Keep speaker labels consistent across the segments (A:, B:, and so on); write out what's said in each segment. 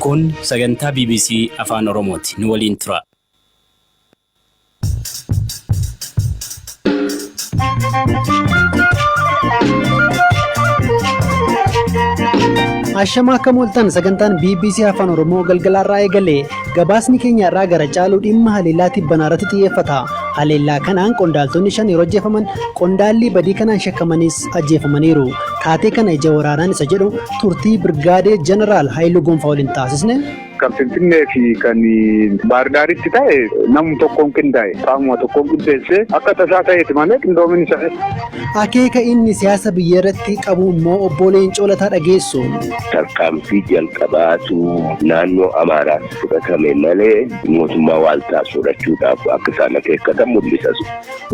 A: Kun sagantaa BBC Afaan Oromooti. Nu waliin tura.
B: Ashama akka mooltan sagantaan BBC Afaan Oromoo galgalaarraa eegale gabaasni keenya irraa gara caaluu dhimma haleellaatii banaarratti xiyyeeffata. Haleellaa kanaan qondaaltonni 5 yeroo ajjeefaman qondaalli badii kanaan shakkamanis ajjeefamaniiru. Taatee kana ija waraanaan isa jedhu turtii Birgaadee Jeneraal Haayiluu Gonfaa waliin taasisne.
C: Kan Finfinnee fi kan Baardaaritti ta'e namni tokkoon qindaa'e qaamuma tokkoon qindeessee akka tasaa ta'eeti malee qindoomin isaa.
B: Akeeka inni siyaasa biyya irratti qabu immoo obbo Leencoo Lataa dhageessu.
D: Tarkaanfii jalqabaatu naannoo Amaaraatti fudhatame malee mootummaa waaltaa sodachuudhaaf akka isaan akeekkatan mul'isa.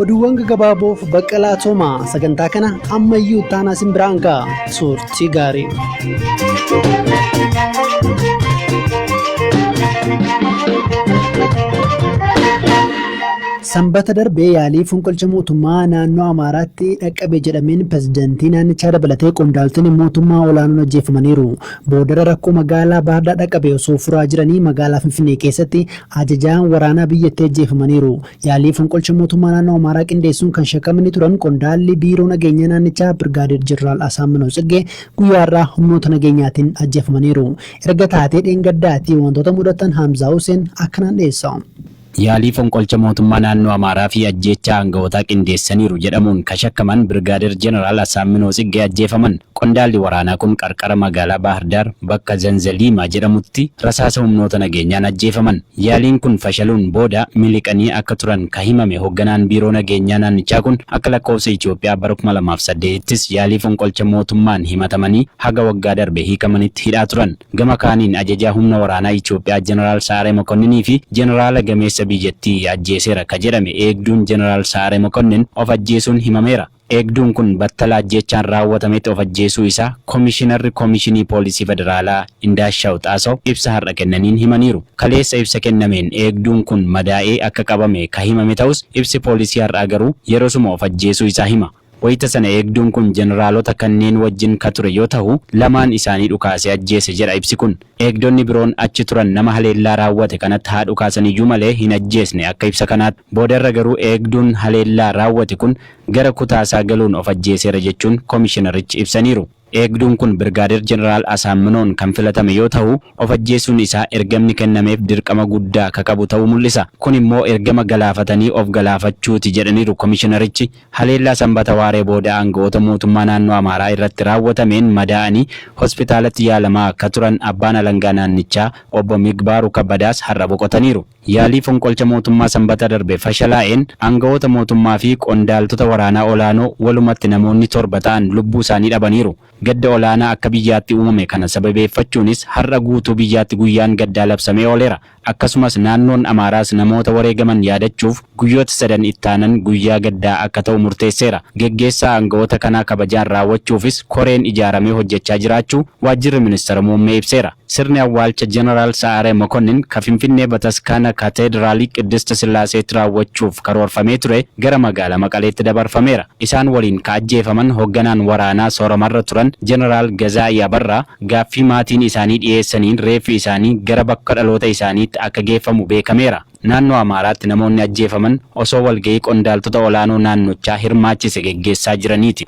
B: Oduuwwan gaggabaaboof Baqqalaa Toomaa sagantaa kana ammayyuu taanaa simbiraan ga'a. Suurtii gaarii. Sanbata darbee yaalii fonqolcha mootummaa naannoo Amaaraatti dhaqqabe jedhameen pirezidaantii naannichaa dabalatee qondaaltonni mootummaa olaanoon ajjeefamaniiru. Boodara rakkoo magaalaa Baardaa dhaqqabe osoo furaa jiranii magaalaa Finfinnee keessatti ajajaan waraanaa biyyattii ajjeefamaniiru. Yaalii fonqolcha mootummaa naannoo Amaaraa qindeessuun kan shakkamanii turan qondaalli biiroo nageenya naannichaa Birgaadeer Jeneraal Asaaminoo Tsiggee guyyaarraa humnoota nageenyaatiin ajjeefamaniiru. Erga taatee dheengaddaatti wantoota mudatan Hamzaa Hussein akkanaan dhiyeessa.
A: Yaalii fonqolcha mootummaa naannoo Amaaraa fi ajjeechaa aanga'oota qindeessaniiru jedhamuun kan shakkaman Birgaadeer Jeneraal Asaaminoo Tsiggee ajjeefaman. Qondaalli waraanaa kun qarqara magaalaa Baahirdaar bakka Zanzaliimaa jedhamutti rasaasa humnoota nageenyaan ajjeefaman. Yaaliin kun fashaluun booda miliqanii akka turan kan himame hoogganaan biiroo nageenyaa naannichaa kun akka lakkoofsa Itoophiyaa bara 2008ttis yaalii fonqolcha mootummaan himatamanii haga waggaa darbe hiikamanitti hidhaa turan. Gama kaaniin ajajaa humna waraanaa Itoophiyaa Jeneraal Saaree Mokonninii fi Jeneraala Gameessa biyyattii ajjeeseera ka jedhame eegduun Jeneraal Saaree Mokonnin of ajjeesuun himameera. Eegduun kun battala ajjeechaan raawwatametti of ajjeesuu isaa Komishinarri Komishinii Poolisii Federaalaa Indaashaw Xaasaw ibsa har'a kennaniin himaniiru. Kaleessa ibsa kennameen eegduun kun madaa'ee akka qabame ka himame ta'us ibsi poolisii har'aa garuu yeroosuma of ajjeesuu isaa hima. Wayita sana eegduun kun jeneraalota kanneen wajjin ka ture yoo ta'u lamaan isaanii dhukaasee ajjeese jedha ibsi kun. Eegdonni biroon achi turan nama haleellaa raawwate kanatti haa dhukaasaniyyuu malee hin ajjeesne akka ibsa kanaatti. Boodarra garuu eegduun haleellaa raawwate kun gara kutaasaa galuun of ajjeeseera jechuun komishinarichi ibsaniiru. Eegduun kun Birgaadeer Jeneraal Asaaminoon kan filatame yoo ta'u of ajjeesuun isaa ergamni kennameef dirqama guddaa ka qabu ta'uu mul'isa. Kun immoo ergama galaafatanii of galaafachuuti jedhaniiru komishinarichi. Haleellaa sanbata waaree booda aanga'oota mootummaa naannoo Amaaraa irratti raawwatameen madaa'anii hospitaalatti yaalamaa akka turan abbaan alangaa naannichaa obbo Migbaaru Kabbadaas har'a boqotaniiru. Yaalii fonqolcha mootummaa sanbata darbe fashalaa'een aanga'oota mootummaa fi qondaaltota waraanaa olaanoo walumatti namoonni 7 ta'an lubbuu isaanii dhabaniiru. Gadda olaanaa akka biyyaatti uumame kana sababeeffachuunis har'a guutuu biyyaatti guyyaan gaddaa labsamee ooleera. Akkasumas naannoon Amaaraas namoota wareegaman yaadachuuf guyyoota 3 ittaanan guyyaa gaddaa akka ta'u murteesseera. Geggeessaa aanga'oota kanaa kabajaan raawwachuufis koreen ijaaramee hojjechaa jiraachuu waajjirri ministeera muummee ibseera. Sirni awwaalcha Jeneraal Saaree Mokonnin ka Finfinnee Bataskaana Kaatedraalii Qiddist Sillaaseetti raawwachuuf karoorfamee ture gara magaalaa Maqaleetti dabarfameera. Isaan waliin ka ajjeefaman hoogganaan waraanaa sooramarra turan Jeneraal Gazaa'ii Abarraa gaaffii maatiin isaanii dhiyeessaniin reeffi isaanii gara bakka dhaloota isaaniitti akka geeffamu beekameera. Naannoo Amaaraatti namoonni ajjeefaman osoo walgahii qondaaltota olaanoo naannochaa hirmaachise geggeessaa jiraniiti.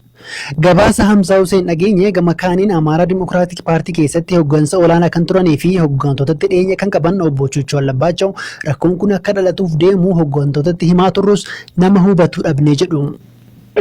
B: Gabaasa Hamzaa Hussein dhageenye gama kaaniin Amaaraa Dimokiraatik Paartii keessatti hooggansa olaanaa kan turanii fi hooggantootatti dhiyeenya kan qaban obbo Chuchoo Allabaachaw rakkoon kun akka dhalatuuf deemu hooggantootatti himaa turrus nama hubatu dhabnee jedhu.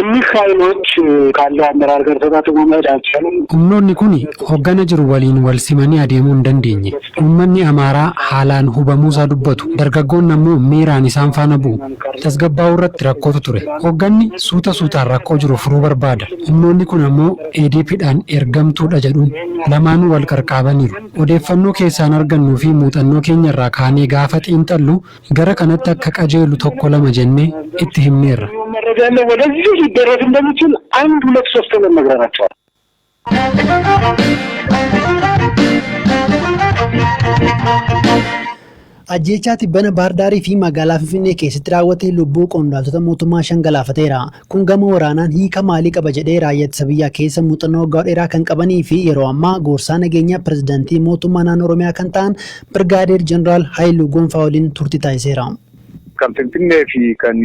E: እኒህ ኃይሎች ካለው አመራር ጋር ተጣጥሞ መሄድ አልቻሉም።
F: humnoonni kun hoggana jiru waliin wal simanii adeemuu hin dandeenye. Uummanni Amaaraa haalaan hubamuusaa dubbatu. Dargaggoonni ammoo miiraan isaan faana bu'u. Tasgabbaa'uu irratti rakkootu ture. Hogganni suutaan rakkoo jiru furuu barbaada. Humnoonni kun ammoo ADPdhaan ergamtuudha jedhuun lamaanuu wal qarqaabaniiru. Odeeffannoo keessaan argannuu fi muuxannoo keenya irraa kaanee gaafa xiinxallu gara kanatti akka qajeelu tokko lama jennee itti himneerra.
E: መረጃ ያለው ወደዚህ ሊደረስ እንደሚችል 1 2 3 ነግረናቸዋል።
B: Ajjeechaa tibbana Baardaarii fi magaalaa Finfinnee keessatti raawwate lubbuu qondaaltota mootummaa shan galaafateera. Kun gama waraanaan hiika maalii qaba jedhee raayyaa ittisa biyyaa keessa muuxannoo waggaa dheeraa kan qabanii fi yeroo ammaa gorsaa nageenyaa pirezidaantii mootummaa naannoo Oromiyaa kan ta'an Birgaadeer Jeneraal Haayiluu Gonfaa waliin turtii taasiseera.
C: Kan Finfinnee fi kan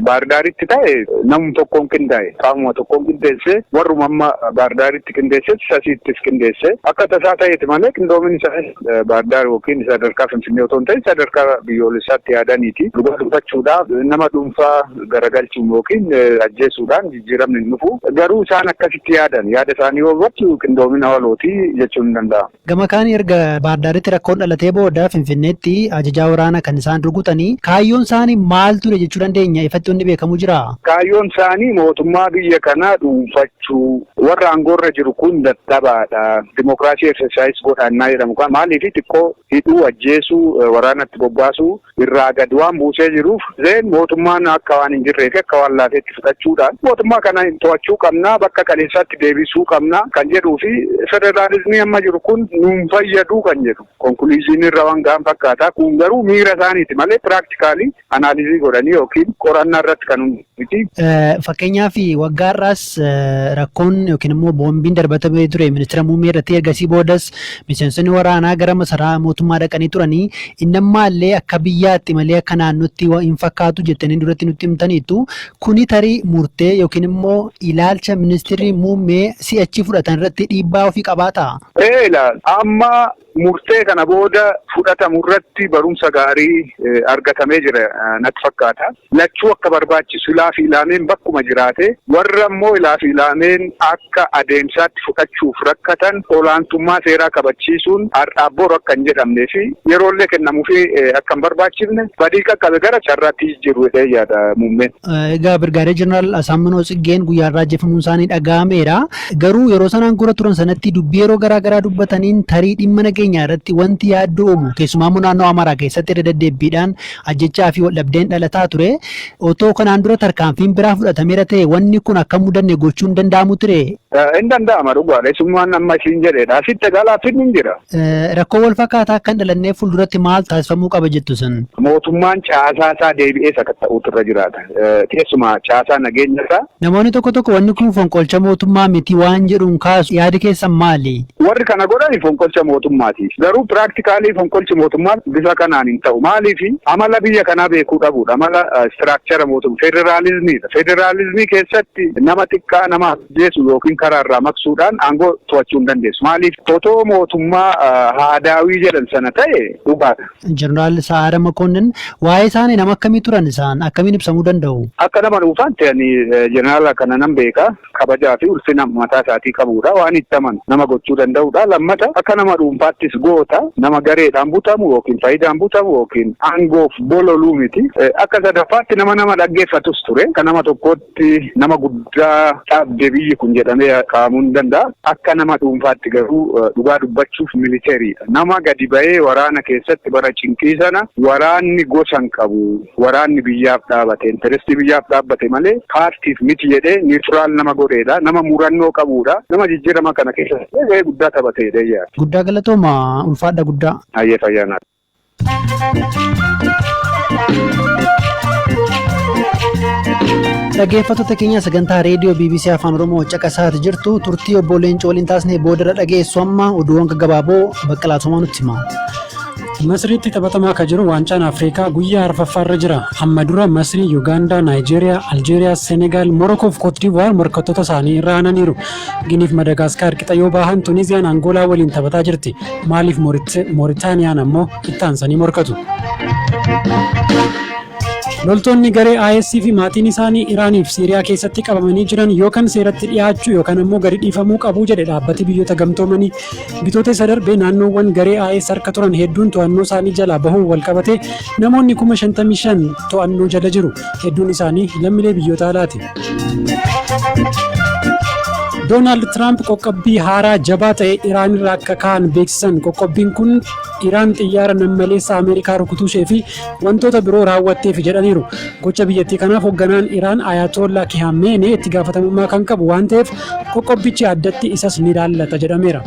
C: Baardaaritti ta'e namni tokkoon qindaa'e qaamuma tokkoon qindeesse warruma amma Baardaaritti qindeesse sasiittis qindeesse akka tasaa ta'eeti malee qindoomin isaa Baardaar yookiin sadarkaa Finfinnee otoo hin ta'in sadarkaa biyyoolessaatti yaadaniiti dhugaa dubbachuudhaaf nama dhuunfaa garagalchuun yookiin ajjeesuudhaan jijjiiramni hin dhufu garuu isaan akkasitti yaadan yaada isaanii yoo hubachu qindoomina walootii jechuun ni danda'ama.
B: Gama kaan erga Baardaaritti rakkoon dhalatee booda Finfinneetti ajajaa waraanaa kan isaan rukutanii kaayyoon isaanii maal ture jechuu dandeenya ifatti wanni beekamu jira.
C: Kaayyoon isaanii mootummaa biyya kanaa dhuunfachuu warra aangoorra jiru kun dadhabaadha. Dimookiraasii exersaayis godhannaa jedhamu kan maaliif xiqqoo hidhuu ajjeesuu waraanatti bobbaasuu irraa gad waan buusee jiruuf zeen mootummaan akka waan hin jirree fi akka waan laafeetti fudhachuudhaan mootummaa kana to'achuu qabnaa bakka qaleessaatti deebisuu qabnaa kan jedhuu fi federaalizimii amma jiru kun nuun fayyaduu kan jedhu konkuluuziin irra waan ga'an fakkaata kun garuu miira isaaniiti malee piraaktikaalii anaalizii godhanii yookiin qorannaa irratti kan miti.
B: Fakkeenyaaf waggaa irraas rakkoon yookiin immoo boombiin darbatamee ture ministeera muummee irratti ergasii boodas miseensonni waraanaa gara masaraa mootummaa dhaqanii turanii innammaallee akka biyyaatti malee akka naannootti hin fakkaatu jettanii duratti nutti himtaniitu kuni tarii murtee yookiin immoo ilaalcha ministeerri muummee si'achi fudhatan irratti dhiibbaa ofii qabaata.
C: Amma murtee kana booda fudhatamu irratti barumsa gaarii argatamee jira natti fakkaata. Lachuu akka barbaachisu ilaafi ilaameen bakkuma jiraate warra immoo ilaafi ilaameen akka adeemsaatti fudhachuuf rakkatan olaantummaa seeraa kabachiisuun har'aabboor akka hin jedhamnee fi yeroollee kennamuufi akka hin barbaachifne badii qaqqabe gara carraatti jiru yaada muummeen.
B: Egaa Birgaadeer Jeneraal Asaaminoo Tsiggeen guyyaa irraa ajjeefamuun isaanii dhaga'ameera. Garuu yeroo sanaan gura turan sanatti dubbii yeroo garaagaraa dubbataniin tarii dhimma nageenyaa irratti wanti yaaddoo uumu keessumaa naannoo Amaaraa keessatti irra deddeebiidhaan ajjechaa fi waldhabdeen dhalataa ture. Otoo kanaan dura tarkaanfiin biraa fudhatameera ta'e wanni kun akka mudanne gochuun danda'amu ture.
C: Hin danda'ama dhugaadha. Isummaan amma isiin jedheedha. Asitti galaafin hin jira.
B: Rakkoo wal fakkaataa akka hin dhalannee fuulduratti maal taasifamuu qaba jettu sun?
C: Mootummaan caasaa isaa deebi'ee sakatta'uutu irra jiraata. Keessumaa caasaa nageenya isaa.
B: Namoonni tokko wanni kun fonqolcha mootummaa miti waan jedhuun kaasu yaadi keessan maali?
C: Warri kana godhani fonqolcha mootummaati. Garuu piraaktikaalii fonqolchi mootummaan bifa kanaan hin ta'u. Maaliif amala biyya kanaa beekuu dhabuudha. Amala istiraakchara mootummaa federaalizimiidha. Federaalizimii keessatti nama xiqqaa nama ajjeesu yookiin karaa irraa maqsuudhaan aangoo to'achuu hin dandeessu. Maaliif otoo mootummaa haadaawii jedhan sana ta'e dhugaadha.
B: Jeneraal Sa'aara Makonnin waa'ee isaanii nama akkamii turan isaan akkamiin ibsamuu danda'u?
C: Akka nama dhuunfaan ta'anii jeneraala kana nan beeka kabajaa fi ulfina mataa isaatii qabuudha waan itti amanu nama gochuu danda'uudha. Lammata akka nama dhuunfaattis goota nama gareedhaan butamu yookiin faayidaan butamu yookiin aangoof bololuu miti. Akka sadaffaatti nama dhaggeeffatus ture. Akka nama tokkotti nama guddaa dhaabde biyyi kun jedhamee kaa'amuu ni danda'a. Akka nama dhuunfaatti garuu dhugaa dubbachuuf militeeriidha. Nama gadi ba'ee waraana keessatti bara cinqii sana waraanni gosa hin qabu. Waraanni biyyaaf dhaabate, intarestii biyyaaf dhaabbate malee paartiif miti jedhee niituraal nama godheedha. Nama murannoo qabuudha. Nama jijjiirama kana keessatti gahee guddaa taphateedha.
B: Guddaa galatooma ulfaadha guddaa.
C: Hayyee fayyaanaa.
B: Dhaggeeffattoota keenya sagantaa reediyoo BBC Afaan Oromoo caqasaa jirtu turtii obbo Leencoo waliin taasisnee boodarra dhageessu amma oduuwwan gaggabaaboo Baqqalaa Tumaa nutti hima.
F: Masriitti taphatamaa akka jiru waancaan Afrikaa guyyaa arfaffaarra jira. Amma dura Masrii, Yuugaandaa, Naayijeeriyaa, Aljeeriyaa, Senegaal, Morokoo fi Kootdivuwaar morkattoota isaanii irra aananiiru. Giniif Madagaskar qixa yoo baahan Tuuniiziyaan Angoolaa waliin taphataa jirti. Maaliif Mooritaaniyaan ammoo itti aansanii morkatu. Loltoonni garee IS fi maatiin isaanii Iraanii fi Siiriyaa keessatti qabamanii jiran yookaan seeratti dhiyaachuu yookaan ammoo gadi dhiifamuu qabu jedhe dhaabbati biyyoota gamtoomanii. Bitoota isa darbee naannoowwan garee IS harka turan hedduun to'annoo isaanii jalaa bahuun wal qabate namoonni 55,000 to'annoo jala jiru. Hedduun isaanii lammiilee biyyoota alaati. Doonaald Tiraamp qoqqobbii haaraa jabaa ta'e Iraan irraa akka ka'an beeksisan. Qoqqobbiin kun Iraan xiyyaara nammaleessa Ameerikaa rukutuu ishee fi wantoota biroo raawwatteef jedhaniiru. Gocha biyyattii kanaaf hoogganaan Iraan Ayatollah Khamenei itti gaafatamummaa kan qabu waan ta'eef qoqqobbichi addatti isas ni ilaallata jedhameera.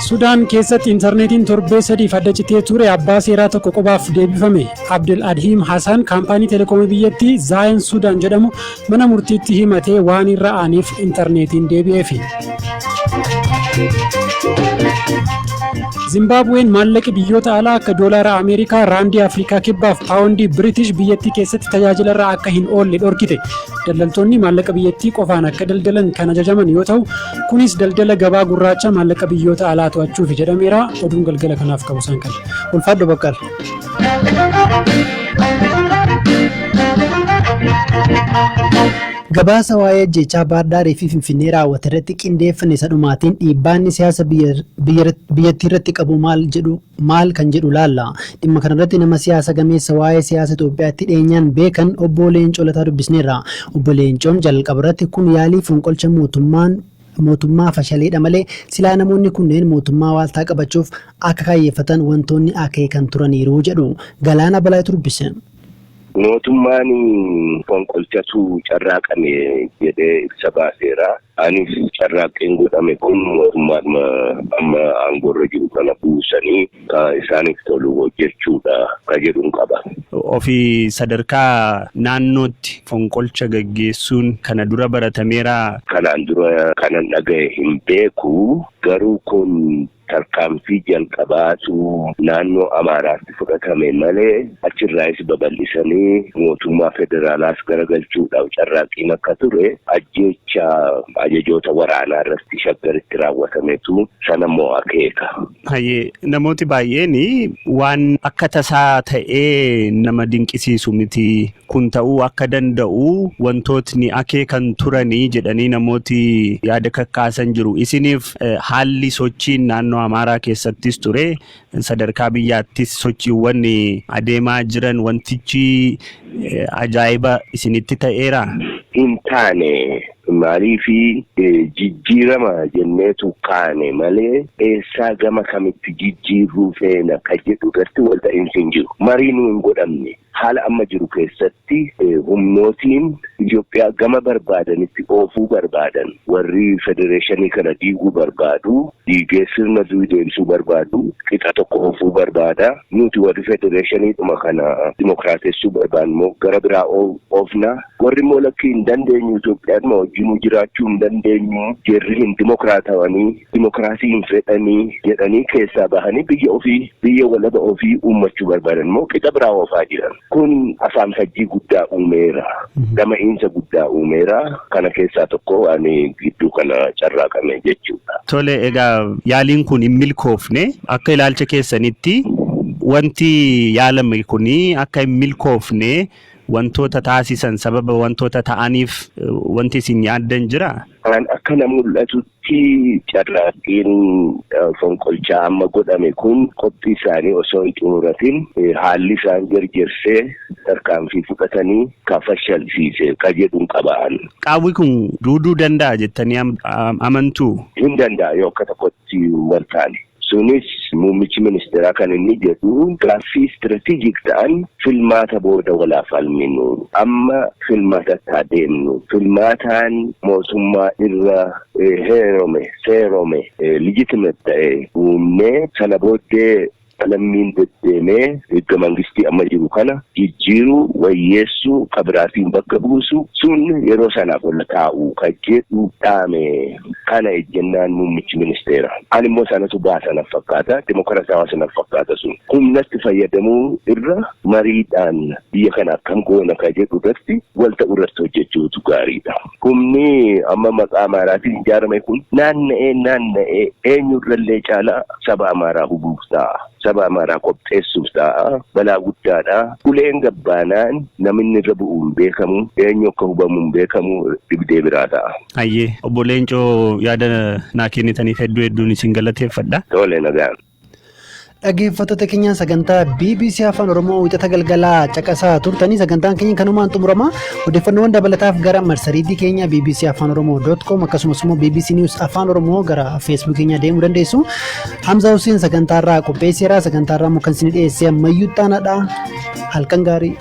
F: Sudaan keessatti intarneetiin torbee sadiif adda citee ture abbaa seeraa tokko qofaaf deebifame. Abdel Adhiim Hassan kaampaanii teleekoomii biyyattii Zaayin Sudaan jedhamu mana murtiitti himatee waan irra aaniif intarneetiin deebi'eefi. Zimbabween maallaqi biyyoota alaa akka doolaara Ameerikaa, raandii Afrikaa kibbaaf paawundii British biyyattii keessatti tajaajila irra akka hin oolle dhorkite. Daldaltoonni maallaqa biyyattii qofaan akka daldalan kan ajajaman yoo ta'u, kunis daldala gabaa gurraacha maallaqa biyyoota alaa to'achuuf jedhameera. Oduun galgala kanaaf qabu isaan kana.
B: Ulfaadho Baqqal. Gabaasa waa'ee ajjechaa Baardaarii fi Finfinnee raawwate irratti qindeeffame isa dhumaatiin dhiibbaan siyaasa biyyattii irratti qabu maal kan jedhu laalla. Dhimma kanarratti nama siyaasa gameessa waa'ee siyaasa Itoophiyaatti dhiyeenyaan beekan obbo Leencoo Lataa dubbisneerra. Obbo Leencoon jalqaba irratti kun yaalii fonqolcha mootummaa fashaleedha malee silaa namoonni kunneen mootummaa waaltaa qabachuuf akka kaayyeeffatan wantoonni akeekan turaniiru jedhu. Galaana Balaayitu dubbise.
D: Mootummaan fonqolchatu carraaqame jedhee ibsa baaseera. Anis carraaqqeen godhame kun mootummaan amma aangoorra jiru kana buusanii isaaniif tolu hojjechuudha ka jedhuun qaba.
A: Ofii sadarkaa naannootti fonqolcha gaggeessuun kana dura baratameera.
D: Kanaan dura kanan dhagaye hin beeku garuu kun tarkaanfii jalqabaatu naannoo Amaaraatti fudhatame malee achirraayis babal'isanii mootummaa federaalaas garagalchuudhaaf carraaqqiin akka ture ajjecha ajajoota waraanaa irratti shaggaritti raawwatametu sanammoo akeeka.
A: Namooti baay'een waan akka tasaa ta'ee nama dinqisiisu miti. Kun ta'uu akka danda'u wantootni akeekan turanii jedhanii namooti yaada kakkaasan jiru. Isiniif haalli sochiin naannoo Amaaraa keessattis ture sadarkaa biyyaattis sochiiwwan adeemaa jiran wantichi ajaa'iba isinitti ta'eera.
D: Hin taane maaliifi jijjiirama jenneetu kaane malee eessaa gama kamitti jijjiirruu feena ka jedhu irratti walta'iinsi hin jiru. Mariin hin godhamne. Haala amma jiru keessatti humnootiin Itoophiyaa gama barbaadanitti oofuu barbaadan warri federeeshinii kana diiguu barbaadu, diigee sirna deebisuu barbaadu, qixa tokko oofuu barbaada. Nuti warri federeeshiniidhuma kana dimokiraatessuu barbaadnu gara biraa oofna. Warri immoo lakkii hin dandeenyu Itoophiyaadhuma wajjin jiraachuu hin dandeenyu, jarri hin dimokiraatawanii, dimokiraasii hin fedhanii jedhanii keessaa bahanii biyya walaba ofii uummachuu barbaadan immoo qixa biraa oofaa jiran. Kun afaan fajjii guddaa uumeera. Dama'iinsa guddaa uumeera. Kana keessaa tokko waan gidduu kana carraaqame jechuudha.
A: Tole, egaa yaaliin kun hin milkoofne akka ilaalcha keessanitti wanti yaalame kuni akka hin milkoofne wantoota taasisan sababa wantoota ta'aniif wanti isin yaaddan jira?
D: Akka na mul'atutti carraaqqiin fonqolchaa amma godhame kun qophii isaanii osoo hin xumuratin haalli isaan jarjarsee tarkaanfii fudhatanii ka fashalsiise ka jedhuun qaba'an.
A: Qaawwi kun duuduu danda'a jettanii amantuu?
D: Hin danda'a yoo akka tokkotti wal taane. Sunis muummichi ministeeraa kan inni jedhu gaaffii istiraatiijik ta'an filmaata booda walaaf falminu. Amma filmaatatti adeemnu. Filmaataan mootummaa irra seerome legitimate ta'e uumnee sana booddee lammiin deddeemee erga mangistii amma jiru kana jijjiiruu wayyeessuu kabiraatiin bakka buusu sun yeroo sanaaf ol taa'u kan jedhu dhaame kana ejjennaan muummichi ministeera. Ani immoo sanatu baasanaaf fakkaata, dimokiraatawaa sanaaf fakkaata sun. Humnatti fayyadamuu irra mariidhaan biyya kana akkam goona kan jedhu irratti wal ta'u irratti hojjechuutu gaariidha. Humni amma maqaa Amaaraatiin ijaarame kun naanna'ee eenyurrallee caalaa saba Amaaraa hubuuf ta'a. Saba Amaaraa qopheessuuf ta'a. Balaa guddaadha. Uleen gabbaanaan namni irra bu'uun beekamu, eenyu akka hubamuun beekamu dhibdee biraa ta'a.
A: Ayyee, obbo Leencoo yaada naa kennitaniif hedduun isin galateeffadha.
D: Tole, nagaan.
B: Dhaggeeffattoota keenya sagantaa BBC Afaan Oromoo wixata galgalaa caqasaa turtanii sagantaan keenya kanumaan xumurama. Odeeffannoowwan dabalataaf gara marsariitii keenya bbcafaanoroomoo.com akkasumas immoo BBC News Afaan Oromoo gara Facebook keenya deemuu dandeessu. Hamza Hussein sagantaarraa qopheesseera. Sagantaarraa immoo kan isin dhiyeessee ammayyuu taanaadha. Halkan gaarii.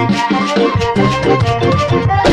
B: Thank you.
G: Thank you.